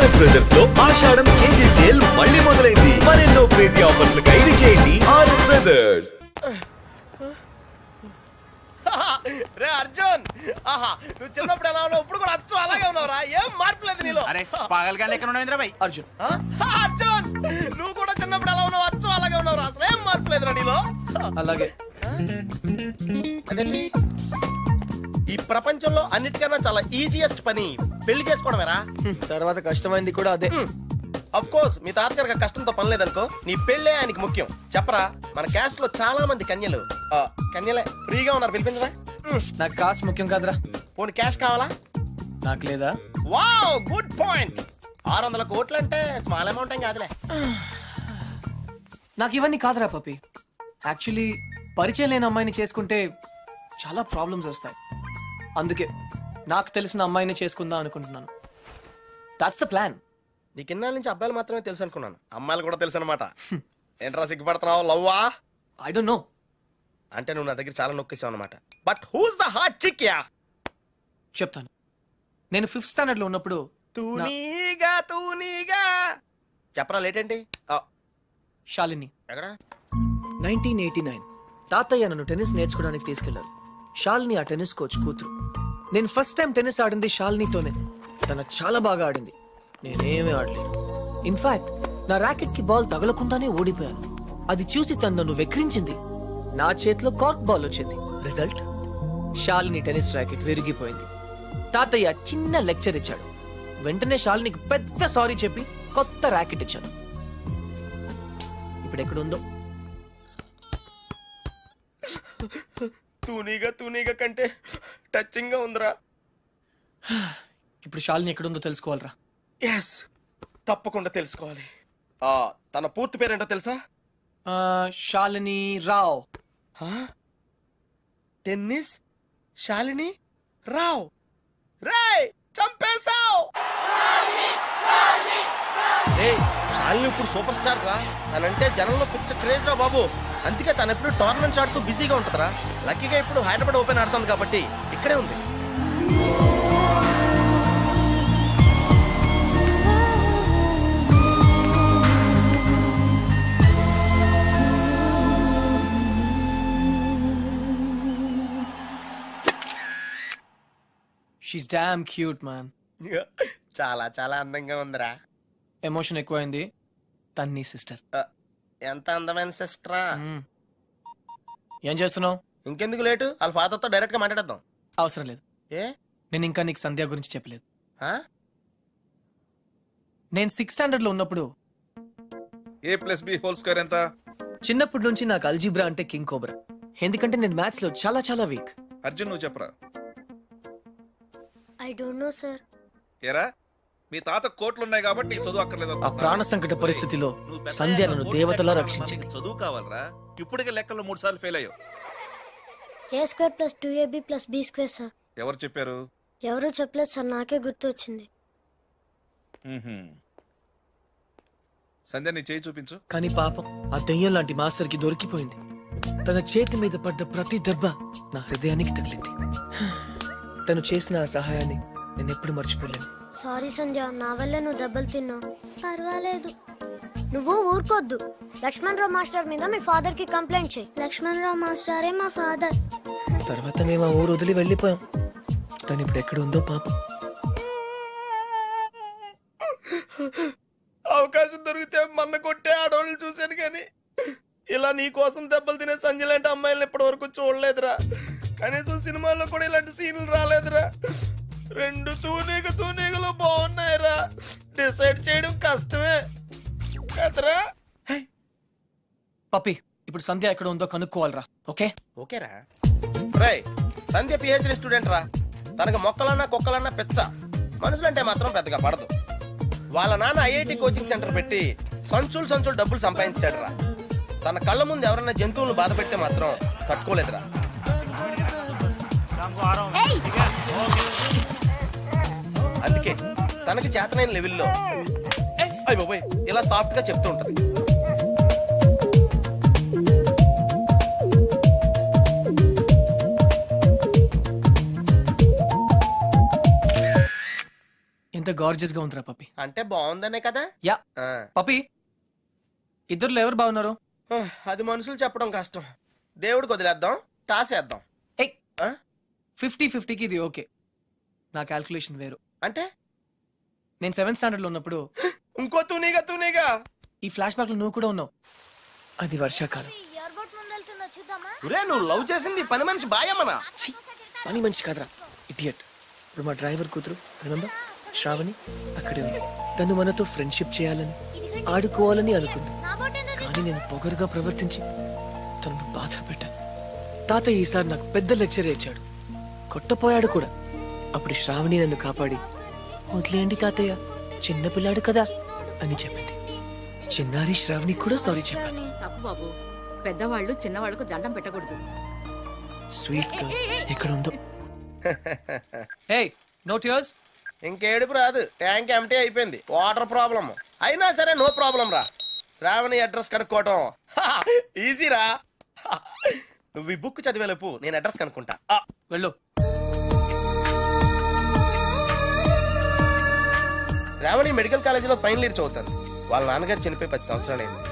RS brothers లో ఆషాఢం KG sale మళ్ళీ మొదలైంది. మరెన్నో క్రేజీ ఆఫర్స్ ఖైదీ చేయండి ఆర్ఎస్ బ్రదర్స్. రే అర్జున్, ఆహా నువ్వు చిన్నప్పుడు ఎలా ఉన్నావు, ఇప్పుడు కూడా అచ్చు అలాగే ఉన్నావురా, ఏం మార్పు లేదు నీలో. అరే పాగల్ గాని ఎక్కడ ఉన్నావు ఇంద్రబాయ్? అర్జున్ నువ్వు కూడా చిన్నప్పుడు ఎలా ఉన్నావు, అచ్చు అలాగే ఉన్నావురా, అసలు ఏం మార్పు లేదురా నీలో. అలాగే ఈ ప్రపంచంలో అన్నిటికన్నా చాలా ఈజియెస్ట్ పని పెళ్లి చేసుకోవడమేరా. తర్వాత కష్టమైంది కూడా అదే. అఫ్ కోర్స్ మీ తాతగారికి కష్టంతో పని లేదనుకో, నీ పెళ్ళే ఆయనకి ముఖ్యం. చెప్పరా, మన క్యాస్ట్ లో చాలా మంది కన్యలే ఫ్రీగా ఉన్నారు, పిలిపించరా. నాకు కాస్ట్ ముఖ్యం కాదురా. పోనీ క్యాష్ కావాలా? నాకు లేదా? Wow, good point. 600 కోట్లు అంటే స్మాల్ అమౌంట్ ఏం కాదులే. నాకు ఇవన్నీ కాదురా పప్పి. యాక్చువల్లీ పరిచయం లేని అమ్మాయిని చేసుకుంటే చాలా ప్రాబ్లమ్స్ వస్తాయి. అందుకే నాకు తెలిసిన అమ్మాయిని చేసుకుందాం అనుకుంటున్నాను. That's the plan. నీకు ఇన్నాళ్ళ నుంచి అబ్బాయిలు మాత్రమే తెలుసు అనుకున్నాను, అమ్మాయిలు కూడా తెలుసు అనమాట. ఏంట్రా సిగ్గుపడుతున్నావు, లవ్వా? I don't know. అంటే నువ్వు నా దగ్గర చాలా నొక్కేసావు అనమాట. But who's the hot chick? Yeah చెప్తాను. నేను 5th స్టాండర్డ్ లో ఉన్నప్పుడు తూనీగా చెప్పరా, లేట్ ఏంటి? శాలిని. ఎక్కడ? 1989 తాతయ్య నన్ను టెన్నిస్ నేర్చుకోవడానికి తీసుకెళ్లారు. శాలిని ఆ టెన్నిస్ కోచ్ కూతురు. నేను ఫస్ట్ టైం టెన్నిస్ ఆడింది శాలినితోనే. తన చాలా బాగా ఆడింది, నేనేమీ ఆడలేదు. ఇన్ఫాక్ట్ నా ర్యాకెట్ కి బాల్ తగలకుండానే ఓడిపోయాను. అది చూసి తను నన్ను వెక్రించింది. నా చేతిలో కార్క్ బాల్ వచ్చింది. రిజల్ట్, శాలిని టెన్నిస్ ర్యాకెట్ విరిగిపోయింది. తాతయ్య చిన్న లెక్చర్ ఇచ్చాడు. వెంటనే శాలినికి పెద్ద సారీ చెప్పి కొత్త ర్యాకెట్ ఇచ్చాను. ఇప్పుడు ఎక్కడుందో. తూనీగా కంటే టచింగ్ గా ఉందిరా. ఇప్పుడు శాలిని ఎక్కడుందో తెలుసుకోవాలరా. ఎస్, తప్పకుండా తెలుసుకోవాలి. తన పూర్తి పేరేంటో తెలుసా? శాలిని రావ్. టెన్నిస్ శాలిని రావ్. రేయ్, చంపేశావ్. శాలిని ఇప్పుడు సూపర్ స్టార్ రా. తనంటే జనంలో పిచ్చ క్రేజ్ రా బాబు. అందుకే తను ఎప్పుడు టోర్నమెంట్స్ ఆడుతూ బిజీగా ఉంటుందిరా. లక్కీగా ఇప్పుడు హైదరాబాద్ ఓపెన్ ఆడుతుంది కాబట్టి ఇక్కడే ఉంది. She's damn cute, man. చాలా చాలా అందంగా ఉందిరా. ఎమోషన్ ఎక్కువైంది. తన్ని సిస్టర్. ఎంత అందమైన సిస్టరా. ఏం చేస్తున్నావు? ఇంకెందుకు లేటు, వాళ్ళ ఫాదర్ తో డైరెక్ట్ గా మాట్లాడేద్దాం. అవసరం లేదు. ఏ? నేను ఇంకా నీకు సంధ్య గురించి చెప్పలేదు. నేను 6th స్టాండర్డ్ లో ఉన్నప్పుడు a+b² ఎంత? చిన్నప్పటి నుంచి నాకు అల్జీబ్రా అంటే కింగ్ కోబ్రా. ఎందుకంటే నేను మ్యాథ్స్ లో చాలా చాలా వీక్. అర్జున్ నువ్వు చెప్పరా. I don't no sir. ఏరా, మీ తాత కోట్లు ఉన్నాయి కాబట్టి నీకు చదువు అక్కర్లేదు. ఆ ప్రాణ సంకట పరిస్థితిలో సంధ్య నన్ను దేవతలా రక్షించింది. చదువు కావాలరా, ఇప్పటికే లెక్కలు 3 సార్లు ఫెయిల్ అయ్యావు. a² + 2ab + b² sir. ఎవరు చెప్పారు? ఎవరు చెప్పలేదు సార్, నాకే గుర్తు వచ్చింది. సంధ్య నీ చేయి చూపించు. కానీ పాపం ఆ దెయ్యం లాంటి మాస్టర్ కి దొరికిపోయింది. తన చేతి మీద పడ్డ ప్రతి దెబ్బ నా హృదయానికి తగిలింది. తను చేసిన ఆ సహాయాన్ని నేను ఎప్పుడు మర్చిపోలేను. సారీ సంధ్య, నా వల్లే నువ్వు దెబ్బలు తిన్నావు. పర్వాలేదు, నువ్వు ఊరుకోద్దు. లక్ష్మణరావు మాస్టర్ మీద మీ ఫాదర్ కి కంప్లైంట్ చేయి. లక్ష్మణరావు మాస్టరే మా ఫాదర్. తర్వాత మేము ఆ ఊరు వదిలి వెళ్ళిపోయాం. తను ఇప్పుడు ఎక్కడ ఉందో పాపం. అవకాశం దొరికితే మన్న కొట్టే ఆడవాళ్ళు చూశాను, కానీ ఇలా నీ కోసం దెబ్బలు తినే సంజయ్ లాంటి అమ్మాయిలను ఇప్పటి వరకు చూడలేదురా. కనీసం సినిమాల్లో కూడా ఇలాంటి సీన్లు రాలేదురా. 2 తూనీగలు బాగున్నాయిరా. డిసైడ్ చేయడం కష్టమే కదరా. పప్పి, ఇప్పుడు సంధ్య ఎక్కడ ఉందో కనుక్కోవాలరా. ఓకేరా. రేయ్, సంధ్య PhD స్టూడెంట్ రా. తనకు మొక్కలన్నా కుక్కలన్నా పిచ్చ. మనుషులంటే మాత్రం పెద్దగా పడదు. వాళ్ళ నాన్న IIT కోచింగ్ సెంటర్ పెట్టి సంచులు డబ్బులు సంపాదించాడు రా. తన కళ్ళ ముందు ఎవరైనా జంతువులను బాధ పెడితే మాత్రం తట్టుకోలేదురా. అందుకే తనకి చేతనైన లెవెల్లో ఇలా సాఫ్ట్ గా చెప్తూ ఉంటది. ఎంత ఎంత గార్జియస్ గా ఉందిరా పప్పి. అంటే బాగుందనే కదా. యా ఆ. పప్పి, ఇద్దరులో ఎవరు బాగున్నారు? అది మనుషులు చెప్పడం కష్టం. దేవుడికి వదిలేద్దాం, టాస్ వేద్దాం. 50-50కి ఇది ఓకే. నా క్యాల్కులేషన్ వేరు. అంటే నేను 7th స్టాండర్డ్ లో ఉన్నప్పుడు ఇంకో తూనీగా ఈ ఫ్లాష్ బ్యాక్ లో నువ్వు కూడా ఉన్నావు. అది వర్షాకాలం. ఎయిర్పోర్ట్ ముందు వెళ్తున్నా చూద్దామా? ఒరే నువ్వు లవ్ చేసింది పని మనిషి బాయమ్మనా? ఛీ, పని మనిషి కాదురా, ఇడియట్. ఇప్పుడు మా డ్రైవర్ కూతురు రిమెంబర్ శ్రావణి అక్కడే ఉంది. తను మనతో ఫ్రెండ్షిప్ చేయాలని ఆడుకోవాలని అనుకుంది. నా బోట్ ఎందుకు? కానీ నేను పొగరుగా ప్రవర్తించి తనను బాధ పెట్టాను. తాతయ్య ఈసారి నాకు పెద్ద లెక్చర్ ఇచ్చాడు, కొట్టపోయాడు కూడా. అప్పుడు శ్రావణి నన్ను కాపాడి వదిలేయండి తాతయ్య, చిన్నపిల్లాడు కదా అని చెప్పింది. చిన్నారి శ్రావణి కూడా సారీ చెప్పాను. తప్పు బాబు, పెద్దవాళ్ళు చిన్నవాళ్ళకు దండం పెట్టకూడదు. స్వీట్ గా ఎక్కడ ఉందో. Hey no tears. ఇంకేడుపు రాదు, ట్యాంక్ ఎంటీ అయిపోయింది. వాటర్ ప్రాబ్లం అయినా సరే నో ప్రాబ్లం రా. శ్రావణి అడ్రస్ కనుక్కోవటం ఈజీరా. నువ్వు ఈ బుక్ చదివేలోపు నేను అడ్రస్ కనుక్కుంటా. వెళ్ళు. శ్రావణి మెడికల్ కాలేజీలో ఫైనల్ ఇయర్ చదువుతాను. వాళ్ళ నాన్నగారు చనిపోయి 10 సంవత్సరాలైంది.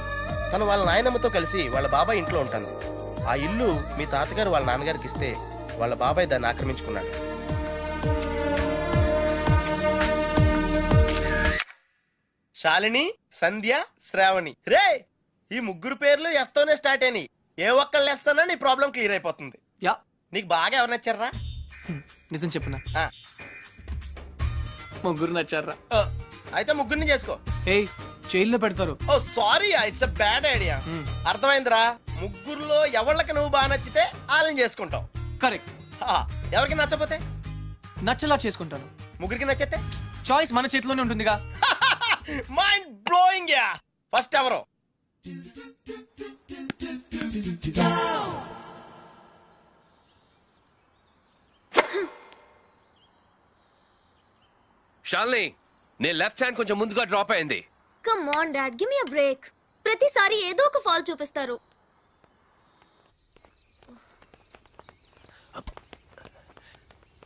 తను వాళ్ళ నాయనమ్మతో కలిసి వాళ్ళ బాబాయ్ ఇంట్లో ఉంటాను. ఆ ఇల్లు మీ తాతగారు వాళ్ళ నాన్నగారికి ఇస్తే వాళ్ళ బాబాయ్ దాన్ని ఆక్రమించుకున్నాడు. శాలిని, సంధ్య, శ్రావణి. రే ఈ ముగ్గురు పేర్లు ఎస్తోనే స్టార్ట్ అయినాయి. ఏ ఒక్కళ్ళు ఎస్తానా నీ ప్రాబ్లం క్లియర్ అయిపోతుంది. యా, నీకు బాగా ఎవరు నచ్చారా? నిజం చెప్పునా, ముగ్గురు నచ్చారా? అయితే ముగ్గురిని చేసుకో. ఏ జైల్లో పెడతారు. Oh sorry, it's a bad idea. అర్థమైందిరా. ముగ్గురులో ఎవళ్ళకి నువ్వు బాగా నచ్చితే వాళ్ళని చేసుకుంటావు. కరెక్ట్. ఎవరికి నచ్చపోతే నచ్చలా చేసుకుంటాను. ముగ్గురికి నచ్చితే చాయిస్ మన చేతిలోనే ఉంటుందిగా. Mind blowing yeah. ఫస్ట్ ఎవరు? షాల్ని, నీ లెఫ్ట్ హ్యాండ్ కొంచెం ముందుగా డ్రాప్ అయింది. Come on dad, give me a break. ప్రతిసారి ఏదో ఒక ఫాల్ చూపిస్తారు.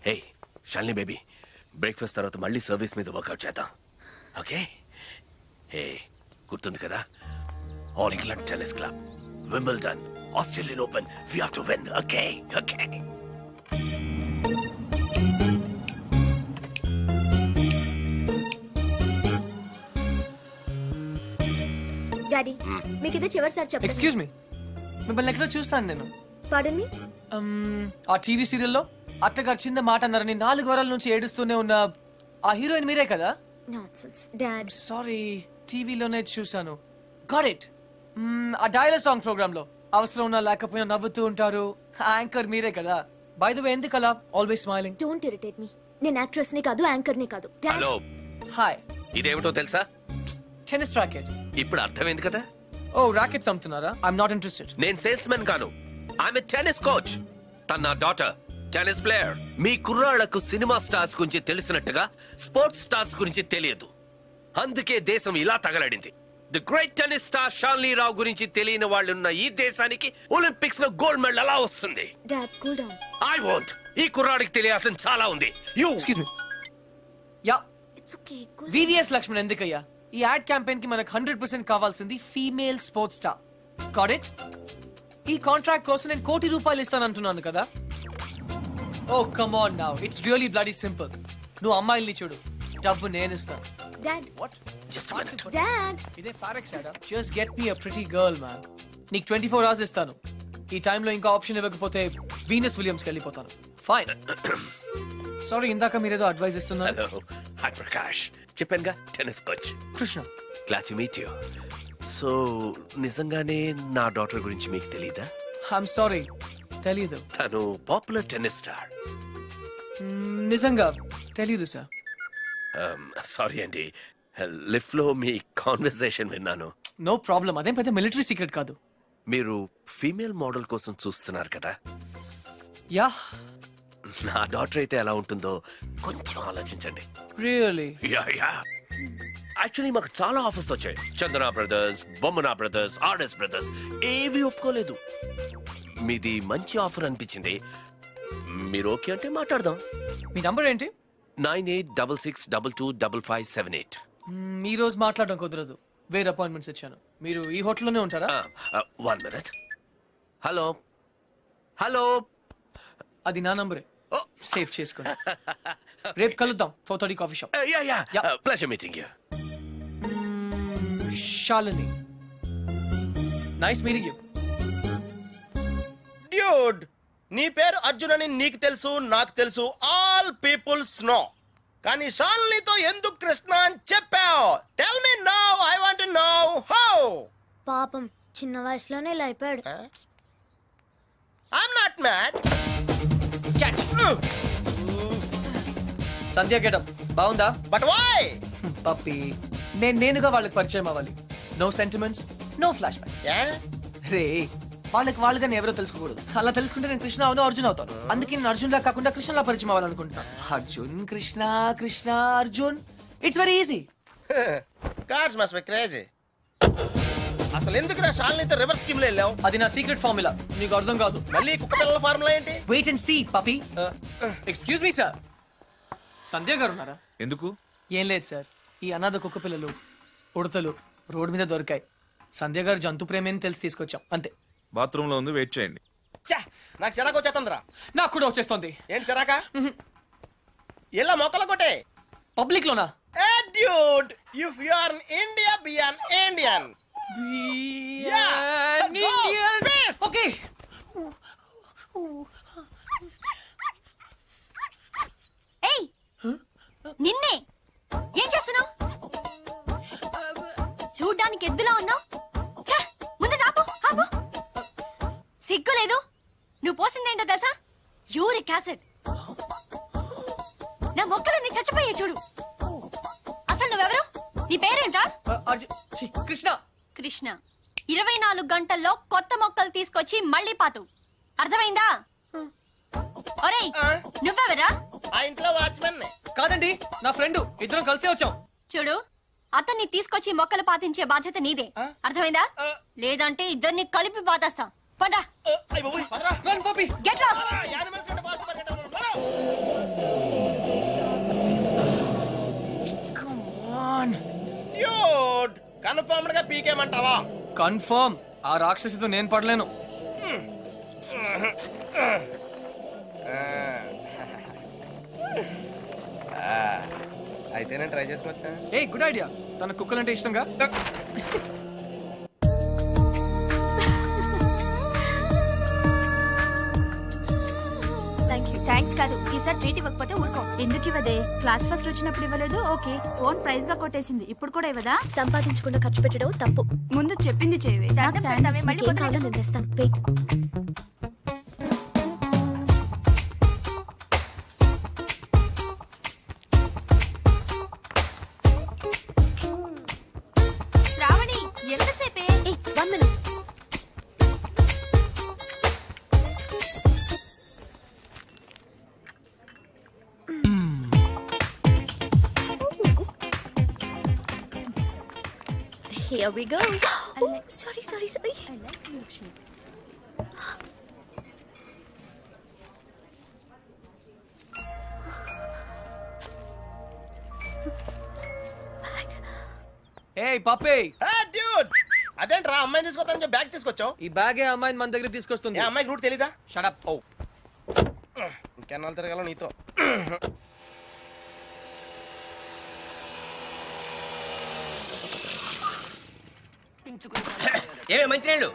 హే షాల్ని బేబీ, బ్రేక్ఫాస్ట్ తర్వాత మళ్ళీ సర్వీస్ మీద వర్కౌట్ చేద్దాం, ఓకే? హే గుర్తుంది కదా, all England tennis club, Wimbledon, Australian open, we have to win, okay? Okay. Daddy, మీకు ఇదే చివరిసారి చెప్పండి. ఎక్స్క్యూజ్ మీ, మిమ్మల్ని ఎక్కడో చూస్తాను నేను. పార్డన్ మీ? ఆ టీవీ సీరియల్లో అత్తగారు చిన్న మాట అన్నారని 4 వారాల నుంచి ఏడుస్తూనే ఉన్న ఆ హీరోయిన్ మీరే కదా? Nonsense dad. సారీ, టీవీలోనే చూసాను. Got it. ఆ డైలాగ్ సాంగ్ ప్రోగ్రామ్ లో అవసరం ఉన్నా లేకపోయినా నవ్వుతూ ఉంటారు. యాంకర్ మీరే కదా? బై ద వే, ఎందుకలా always smiling? Don't irritate me. నేను యాక్ట్రెస్ ని కాదు, యాంకర్ ని కాదు. Hello, hi. ఇదేమిటో తెలుసా? Tennis racket. ఇప్పుడు అర్థమైంది కదా? ఓ రాకెట్స్ అమ్ముతున్నారా? I'm not interested. నేను సేల్స్ మెన్ కాను, ఐఎమ్ ఎ టెన్నిస్ కోచ్. తన నా డాటర్ టెన్నిస్ ప్లేయర్. మీ కుర్రాళ్లకు సినిమా స్టార్స్ గురించి తెలిసినట్టుగా స్పోర్ట్స్ స్టార్స్ గురించి తెలియదు. అందుకే దేశం ఇలా తగలడింది. The great tennis star Shalini Rao గురించి తెలియని వాళ్ళు ఉన్న ఈ దేశానికి ఒలింపిక్స్ లో గోల్డ్ మెడల్ ఎలా వస్తుంది? Dad cool down. I want. ఈ కుర్రాడికి తెలియాల్సిన చాలా ఉంది. Excuse me. Yeah, it's okay. Cool. VVS Laxman ఎందుకయ్యా? ఈ యాడ్ క్యాంపెయిన్ కి మనకు 100% కావాల్సింది female sports star. Got it? ఈ కాంట్రాక్ట్ కోసం నేను ₹1 కోటి ఇస్తానంటున్నాను కదా. Oh come on now, it's really bloody simple. నువ్వు అమ్మాయిల్ని చూడు, డబ్బు నేను ఇస్తాను. Dad. What? Just minute. Dad. ఇదే ఫారెక్స్ యాడా? Just get me a pretty girl man. నీకు 24 hours ఇస్తాను. ఈ టైంలో ఇంకా ఆప్షన్ ఇవ్వకపోతే వీనస్ విలియమ్స్కి వెళ్ళిపోతాను. ఫైన్. సారీ, ఇందాక మీరేదో అడ్వైస్ ఇస్తున్నారు. Hello, hi Prakash. చెప్పానుగా, tennis coach Krishna. Glad to meet you. So నిజంగానే నా డాటర్ గురించి మీకు తెలీదా? ఐఎమ్ సారీ, తెలీదు. తను పాపులర్ టెన్నిస్ స్టార్. నిజంగా తెలీదు సార్. సారీ అండి, లిఫ్ట్ లో మీ కాన్వర్సేషన్ విన్నాను. నో ప్రాబ్లం, అదేం పెద్ద మిలిటరీ సీక్రెట్ కాదు. మీరు ఫీమేల్ మోడల్ కోసం చూస్తున్నారు కదా? యా. నా డాటర్ అయితే ఎలా ఉంటుందో కొంచెం ఆలోచించండి. రియల్లీ? Yeah yeah. యాక్చువల్లీ మాకు చాలా ఆఫర్స్ వచ్చాయి. చందన బ్రదర్స్, బొమ్మనా బ్రదర్స్, ఆర్ఎస్ బ్రదర్స్, ఏవి ఒప్పుకోలేదు. మీది మంచి ఆఫర్ అనిపించింది. మీరు ఓకే అంటే మాట్లాడదాం. మీ నంబర్ ఏంటి? 9866225578. ఈ రోజు మాట్లాడడం కుదరదు, వేరే అపాయింట్మెంట్స్ ఇచ్చాను. మీరు ఈ హోటల్లోనే ఉంటారా? 1 minute. హలో హలో, అది నా నంబరే, సేవ్ చేసుకోండి. రేపు కలుద్దాం 4:30 coffee shop. Pleasure meeting you. Shalini, nice meeting you. Dude, నీ పేరు అర్జున్ అని నీకు తెలుసు, నాకు తెలుసు, ఆల్ పీపుల్స్ నో. కానీ శాలినితో ఎందుకు కృష్ణ అని చెప్పావు? Tell me now, I want to know how. పాపం చిన్న వయసులోనే ఇలా అయిపోయాడు. I'm not mad. Sandhya getup బాగుందా? But why? పప్పి, నేనుగా వాళ్ళకి పరిచయం అవ్వాలి. No sentiments, no flashbacks. రే, వాళ్ళకి నేను ఎవరో తెలుసుకోకూడదు. అలా తెలుసుకుంటే నేను కృష్ణ అవును, అర్జున్ అవుతాను. అందుకే నేను అర్జున్ లా కాకుండా కృష్ణలా పరిచయం అవ్వాలనుకుంటున్నా. Arjun Krishna, Krishna Arjun, it's very easy. Cars must be crazy. అసలు ఎందుకు నా శాలినితో రివర్స్ స్కీమ్ లో వెళ్ళావు? అది నా సీక్రెట్ ఫార్ములా, నీకు అర్థం కాదు. మళ్ళీ కుక్క పిల్లల ఫార్ములా ఏంటి? Wait and see puppy. Excuse me sir, Sandhya garu ఉన్నారా? ఎందుకు? ఏం లేదు సార్, ఈ అనాథ కుక్క పిల్లలు ఉడతలు రోడ్డు మీద దొరికాయి. సంధ్య గారు జంతు ప్రేమని తెలిసి తీసుకొచ్చాం, అంతే. బాత్రూమ్ లో ఉంది, వెయిట్ చేయండి. నాకు సిరాకు వచ్చేస్తుందిరా. నాకు కూడా వచ్చేస్తుంది. ఏంటి సిరాక? ఇలా మొక్కలు కొట్టే పబ్లిక్ లోనా? Dude, if you are in India, be an Indian. Okay. ఏయ్, నిన్నే ఏం చేస్తున్నావు? చూడ్డానికి ఎద్దులా ఉన్నావు. ముందు ఆపు, ఆపు. సిగ్గు లేదు? నువ్వు పోసిందేంటో తెలుసా? Uric acid. నా మొక్కలన్నీ చచ్చిపోయే చూడు. అసలు నువ్వెవరు? నీ పేరేంటా? కృష్ణ. కృష్ణ. 24 గంటల్లో కొత్త మొక్కలు తీసుకొచ్చి మళ్ళీ పాతు. అర్థమైందా? ఒరేయ్, నువ్వెవరా? ఆ ఇంట్లో వాచ్మెన్. కాదండి, నా ఫ్రెండ్. ఇద్దరం కలిసే వచ్చాం. చూడు, అతన్ని తీసుకొచ్చి మొక్కలు పాతించే బాధ్యత నీదే. అర్థమైందా? లేదంటే ఇద్దరిని కలిపి పాతేస్తా. పండ్రా. Get lost. డ్యూడ్, కన్ఫర్మ్డ్ గా పీకేమంటావా? కన్ఫర్మ్. ఆ రాక్షసితో నేను పడలేను. అయితే నేను ట్రై చేసుకోవచ్చా? A good idea. తన కుక్కలంటే ఇష్టంగా. థ్యాంక్స్ కాదు, ఈసారి ట్రీట్ ఇవ్వకపోతే ఊరుకో. ఎందుకు ఇవ్వదే? క్లాస్ ఫస్ట్ వచ్చినప్పుడు ఇవ్వలేదు, ఓకే. ఓన్ ప్రైజ్ గా కొట్టేసింది, ఇప్పుడు కూడా ఇవ్వదా? సంపాదించకుండా ఖర్చు పెట్టడం తప్పు. ముందు చెప్పింది చేయవే. నేను తెస్తాను. Wait. Shravani, ఎంతసేపే? 1 minute. Here we go. Oh, sorry. I like milkshake. ఏయ్ పప్పే. డ్యూడ్, అదేంట్రా అమ్మాయిని తీసుకొస్తానని చెప్పి బ్యాగ్ తీసుకొచ్చావు? ఈ బ్యాగే అమ్మాయిని మన దగ్గర తీసుకొస్తుంది. అమ్మాయికి రూట్ తెలీదా? Shut up. ఓ, ఇంకెన్నాళ్ళు తిరగాల నీతో. ఏమే మంచినీళ్ళు?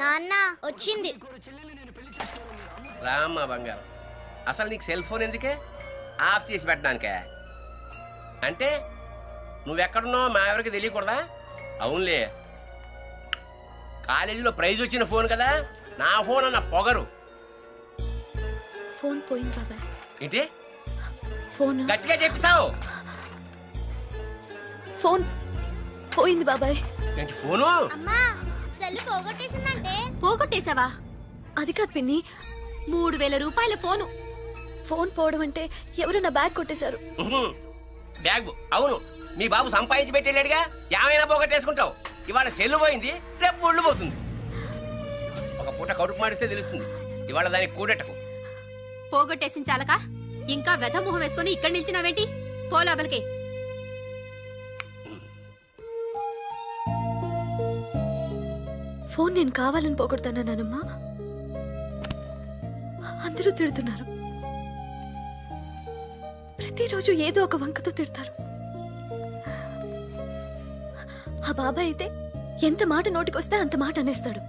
నాన్న వచ్చింది. రామ్మా బంగారం. అసలు నీకు సెల్ ఫోన్ ఎందుకే? ఆఫ్ చేసి పెట్టడానికే? అంటే నువ్వెక్కడున్నావు మా ఎవరికి తెలియకూడదా? అవునులే, కాలేజీలో ప్రైజ్ వచ్చిన ఫోన్ కదా, నా ఫోన్ అన్న పొగరు. ఫోన్ పోయింది బాబాయ్. ఏంటి? ఫోన్ గట్టిగా చెప్పిసావు. ఫోన్ పోయింది బాబాయ్. ఏంటి ఫోను? అమ్మా, సెల్ పోగొట్టేసిందంటే. పోగొట్టేశావా? అది కాదు పిన్ని, 3000 రూపాయల ఫోను. ఫోన్ పోవడం అంటే ఎవరు నా బ్యాగ్ కొట్టేశారు. బ్యాగ్? అవును, మీ బాబు సంపాదించి పెట్టేళ్ళాడుగా, ఏమైనా పోగొట్టేసుకుంటావు. ఇవాళ సెల్లు పోయింది, రేపు ఒళ్ళు పోతుంది. ఒక పూట కడుపు మాడిస్తే తెలుస్తుంది. ఇవాళ దానికి కూడెట్టకు. పోగొట్టేసిన చాలక ఇంకా వెధ మొహం వేసుకుని ఇక్కడ నిల్చున్నావేంటి? పో లోపలికి. ఫోన్ నేను కావాలని పోగొడతానమ్మా. అందరూ తిడుతున్నారు. ప్రతిరోజు ఏదో ఒక వంకతో తిడతారు. ఆ బాబాయ్ అయితే ఎంత మాట నోటికొస్తే అంత మాట అనేస్తాడు.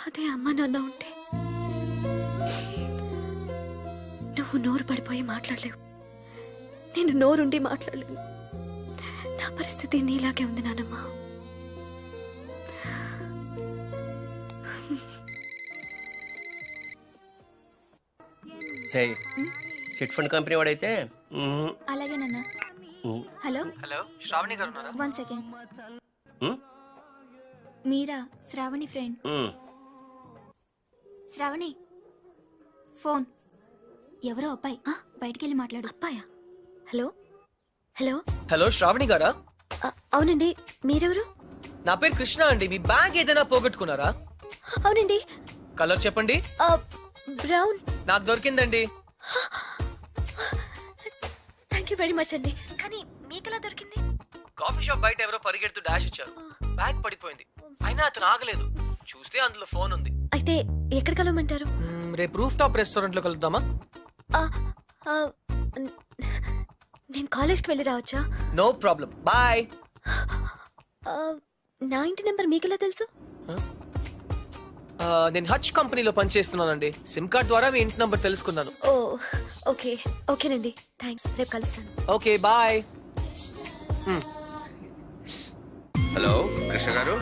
అదే అమ్మ నాన్న ఉంటే నువ్వు నోరు పడిపోయి మాట్లాడలేవు, నేను నోరుండి మాట్లాడలేను. నా పరిస్థితి నీలాగే ఉంది నానమ్మ. చిట్ ఫండ్ కంపెనీ వాడైతే అలాగే నాన్న. హలో హలో, శ్రావణి గారు ఉన్నారా? 1 సెకండ్. మీరా? శ్రావణి ఫ్రెండ్. శ్రావణి ఫోన్. ఎవరో అబ్బాయి, బయటికెళ్ళి మాట్లాడు. అబ్బాయా? హలో హలో హలో, శ్రావణి గారా? అవునండి, మీరెవరు? నా పేరు కృష్ణ అండి. మీ బ్యాగ్ ఏదైనా పోగొట్టుకున్నారా? అవునండి. కలర్ చెప్పండి. బ్రౌన్. నాకు దొరికిందండి. థ్యాంక్ యూ వెరీ మచ్ అండి. కానీ మీకెలా దొరికింది? కాఫీ షాప్ బయట ఎవరో పరిగెడుతూ డాష్ ఇచ్చారు. బ్యాగ్ పడిపోయింది. అయినా అతను ఆగలేదు. చూస్తే అందులో ఫోన్ ఉంది. అయితే ఎక్కడ కలవమంటారు? రేపు రూఫ్ టాప్ రెస్టారెంట్ లో కలుద్దామా? నేను కాలేజ్కి వెళ్ళి రావచ్చా? No problem, boy. నా ఇంటి నెంబర్ మీకెలా తెలుసు? నేను హచ్ కంపెనీలో పనిచేస్తున్నానండి. సిమ్ కార్డ్ ద్వారా మీ ఇంటి నంబర్ తెలుసుకున్నాను. ఓ ఓకే, ఓకేనండి, థ్యాంక్స్. రేపు కలుస్తాను. Okay, bye. హలో కృష్ణ గారు,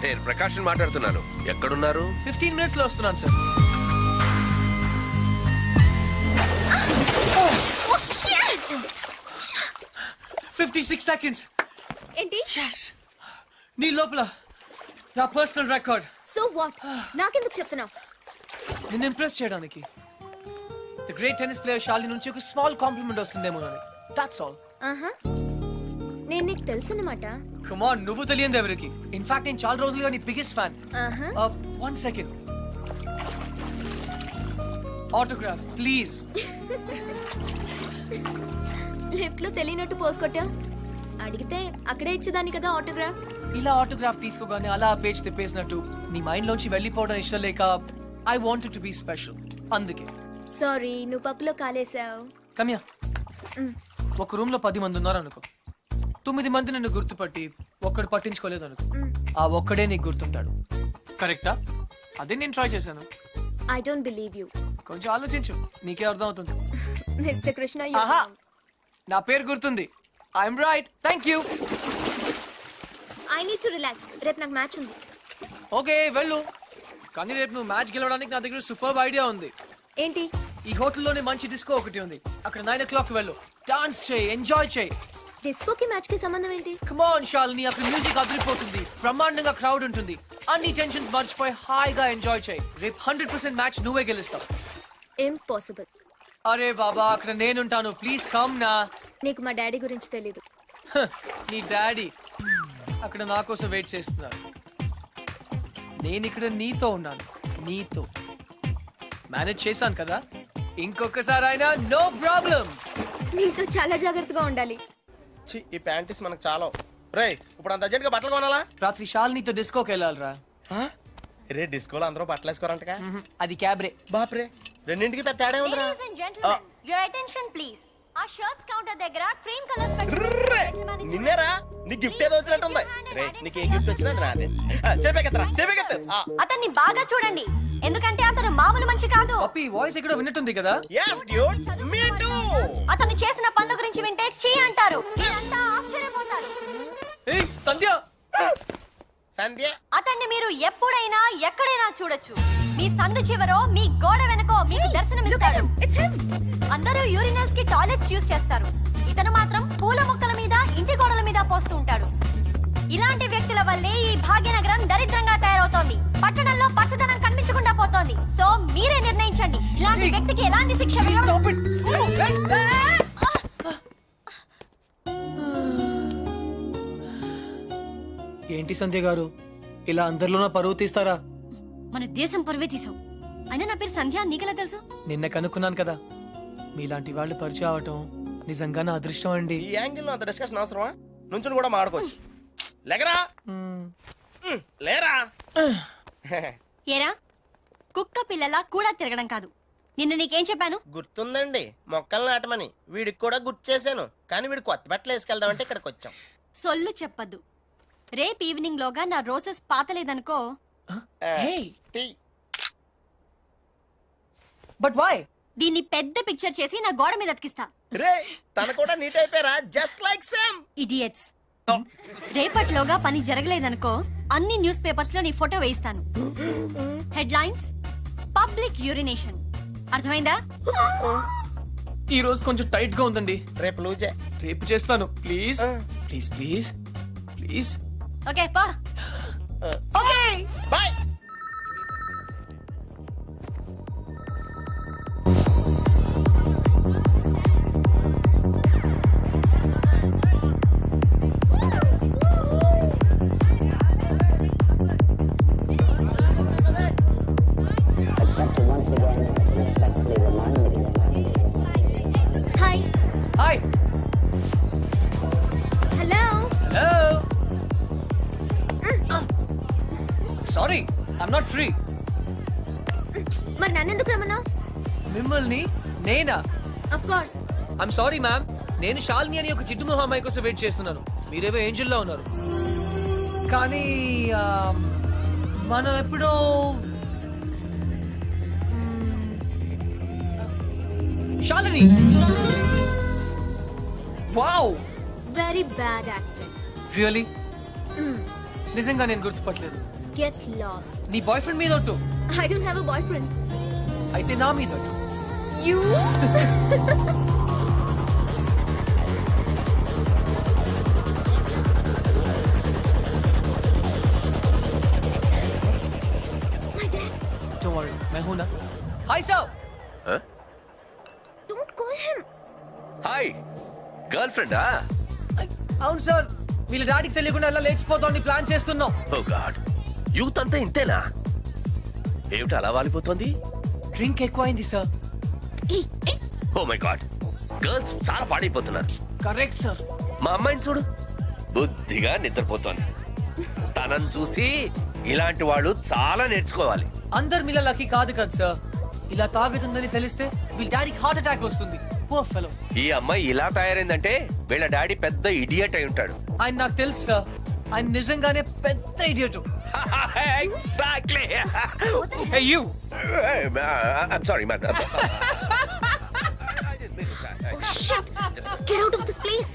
నేను ప్రకాష్ మాట్లాడుతున్నాను. ఎక్కడున్నారు? 15 minutes లో వస్తున్నాను సార్. Oh shit! 56 seconds. ఏంటి? Yes. నీ లోపల నా పర్సనల్ రికార్డ్. So what? నాకెందుకు చెప్తున్నావు? నిన్ను ఇంప్రెస్ చేయడానికి. The great tennis player Shalini నుంచి ఒక స్మాల్ కాంప్లిమెంట్ వస్తుందేమో అని. That's all. నేను నీకు తెలుసన్నమాట. కమ్ ఆన్, నువ్వు తెలియదు ఎవరికి. ఇన్ఫాక్ట్ నేను చాలా రోజులుగా నీ biggest fan. 1 second. Autograph please. Lift లో తెలియనట్టు పోస్ కొట్టా. అడిగితే అక్కడే ఇచ్చేదాన్ని కదా ఆటోగ్రాఫ్. ఇలా ఆటోగ్రాఫ్ తీసుకోగానే అలా పేజ్ తిప్పేసినట్టు నీ మైండ్ లోంచి వెళ్ళిపోవడం ఇష్టం లేక I wanted to be special. అందుకే. సారీ, నువ్వు పప్పులో కాలేసావు. కమ్యా. ఒక రూమ్ లో 10 మంది ఉన్నారు అనుకో. 9 మంది నిన్ను గుర్తుపట్టి ఒక్కడు పట్టించుకోలేదు అనుకో. ఆ ఒక్కడే నీకు గుర్తుంటాడు. కరెక్టా? అదే నేను ట్రై చేశాను. I don't believe you. కొంచెం ఆలోచించు, నీకే అర్థం అవుతుంది. మిస్టర్ కృష్ణ, నా పేరు గుర్తుంది. I'm right. Thank you. I need to relax. రేపు నాకు మ్యాచ్ ఉంది. ఓకే, వెళ్ళు. కానీ రేపు నువ్వు మ్యాచ్ గెలవడానికి నా దగ్గర సూపర్ ఐడియా ఉంది. ఏంటి? ఈ హోటల్లోనే మంచి డిస్కో ఒకటి ఉంది. అక్కడ 9 o'clock వెళ్ళు. డాన్స్ చేయి, ఎంజాయ్ చేయి. డిస్కోకి మ్యాచ్ కి సంబంధం ఏంటి? కమ్ ఆన్ శాలిని, అక్కడ మ్యూజిక్ అదిరిపోతుంది. బ్రహ్మాండంగా క్రౌడ్ ఉంటుంది. అన్ని టెన్షన్స్ మర్చిపోయి హాయిగా ఎంజాయ్ చేయి. రేపు 100% మ్యాచ్ నువ్వే గెలుస్తావు. ఇంపాసిబుల్. అరే బాబా, అక్కడ నేనుంటాను. ప్లీజ్ కమ్ నా. నీకు మా డాడీ గురించి తెలీదు. నీ డాడీ అక్కడ నా కోసం వెయిట్ చేస్తున్నారు. నేను ఇక్కడ నీతో ఉన్నాను. నీతో మేనేజ్ చేశాను కదా. ఇంకొకసారి అయినా నో ప్రాబ్లం. నీతో చాలా జాగ్రత్తగా ఉండాలి. ఈ ప్యాంటీస్ మనకు చాలా. రే, ఇప్పుడు అంత అర్జెంట్ గా బట్టలు కొనాలా? రాత్రి శాలినితో డిస్కోకి వెళ్ళాలిరా. రే, డిస్కోలో అందరూ బట్టలు వేసుకోరంటగా. అది క్యాబ్రే. బాప్రే, రెండింటికి పెద్ద తేడా ఉందిరా. Your attention please. ఆ షర్ట్స్ కౌంటర్ దగ్గర క్రీమ్ కలర్స్ నిన్నేరా, నీ గిఫ్ట్ ఏదో వచ్చినట్టుంది. రే, నీకు ఏ గిఫ్ట్ వచ్చినా నాదే. చెప్పేకెత్తు. అతన్ని బాగా చూడండి, ఎందుకంటే అతను మామూలు మనిషి కాదు. పప్పి వాయిస్ ఎక్కడో విన్నట్టుంది కదా. yes dude, me too. అతను చేసిన పనుల గురించి వింటే చీ అంటారు. మీరంతా ఆశ్చర్యపోతారు. ఏయ్ సంధ్య. సంధ్య. అతన్ని మీరు ఎప్పుడైనా ఎక్కడైనా చూడొచ్చు. మీ సందు చివరో మీ గోడ వెనకో మీకు దర్శనమిస్తాడు. అందరూ యూరినల్స్ కి టాయిలెట్స్ యూజ్ చేస్తారు. ఇతను మాత్రం పూల మొక్కల మీద, ఇంటి గోడల మీద పోస్తూ ఉంటాడు. ఇలాంటి వ్యక్తుల వల్లే ఈ భాగ్యనగరం దరిద్రంగా తయారవుతోంది. పట్టణంలో పచ్చదనం కనిపించకుండా పోతోంది. సో మీరే నిర్ణయించండి, ఇలాంటి వ్యక్తికి ఎలాంటి శిక్ష. ఏంటి సంధ్య గారు, ఇలా అందరిలోనూ పరువు తీస్తారా? మన దేశం పరువే తీసావు. అయినా నా పేరు సంధ్య, నీకెలా తెలుసు? నిన్న కనుక్కున్నాను కదా. మీలాంటి వాళ్ళు పరిచయం అవటం నిజంగా నా అదృష్టం అండి. ఈ యాంగిల్ అంత డిస్కషన్ అవసరమా? నుంచుని కూడా మాడుకోవచ్చు. లేకరా లేరా. ఏరా, కుక్క పిల్లలా కూడా తిరగడం కాదు. నిన్న నీకేం చెప్పాను? గుర్తుందండి, మొక్కలు నాటమని. వీడికి కూడా గుర్తు చేశాను, కానీ వీడు కొత్త బట్టలు వేసుకెళ్దామంటే ఇక్కడికి వచ్చాం. సొల్లు చెప్పద్దు. రేపు ఈవినింగ్ లోగా నా రోజెస్ పాతలేదనుకో. But why? దీన్ని పెద్ద పిక్చర్ చేసి నా గోడ మీద అతికిస్తా. రే, తన కూడా నీట్ అయిపోయారా? Just like same. ఇడియట్స్. రేపట్లోగా పని జరగలేదనుకో, అన్ని న్యూస్ పేపర్స్ లో నీ ఫోటో వేయిస్తాను. Headlines, public urination. అర్థమైందా? ఈ రోజు కొంచెం టైట్ గా ఉందండి. రేపు లూజే. రేపు చేస్తాను. Please please please please. Okay పా. Okay bye. Hi. Hi. Hello. Hello. Sorry, I'm not free. మరి నన్నెందుకు రమ్మన్నా? మిమ్మల్ని నేనా? Of course. I'm sorry ma'am. నేను శాలిని అని ఒక జిడ్డు మొహం అమ్మాయి కోసం వెయిట్ చేస్తున్నాను. మీరేవో ఏంజల్లో ఉన్నారు. కానీ మనం ఎప్పుడో Shalini. Wow, very bad acting. Really? నిజంగా నేను గుర్తుపట్టలేదు. Get lost. నీ బాయ్ ఫ్రెండ్ మీద ఒట్టు. I don't have a boyfriend. అయితే నా మీద ఒట్టు. You. My dad. Don't worry, मैं हूं ना. Hi sir. Don't call him. Hi, girl ఫ్రెండా? అవును సార్, వీళ్ళ డాడీకి తెలియకుండా అలా లేచిపోతామని ప్లాన్ చేస్తున్నాం. ఓ గాడ్, యూత్ అంతా ఇంతేనా? ఏమిటి అలా వాలిపోతుంది? డ్రింక్ ఎక్కువైంది sir. Oh my god, girls చాలా పాడైపోతున్నారు. Correct sir. మా అమ్మాయిని చూడు, బుద్ధిగా నిద్రపోతోంది. తనని చూసి ఇలాంటి వాళ్ళు చాలా నేర్చుకోవాలి. అందరు మీలా లక్కీ కాదు కదా సార్. ఇలా తాగుతుందని తెలిస్తే వీళ్ళ డాడీకి హార్ట్ అటాక్ వస్తుంది. Poor fellow. ఈ అమ్మాయి ఇలా తయారైందంటే వీళ్ళ డాడీ పెద్ద ఇడియట్ అయి ఉంటాడు. ఆయన నాకు తెలుసు సార్. ఆయన నిజంగానే పెద్ద idiot. Exactly. Hey you. I'm sorry, man. Oh shit. Get out of this place.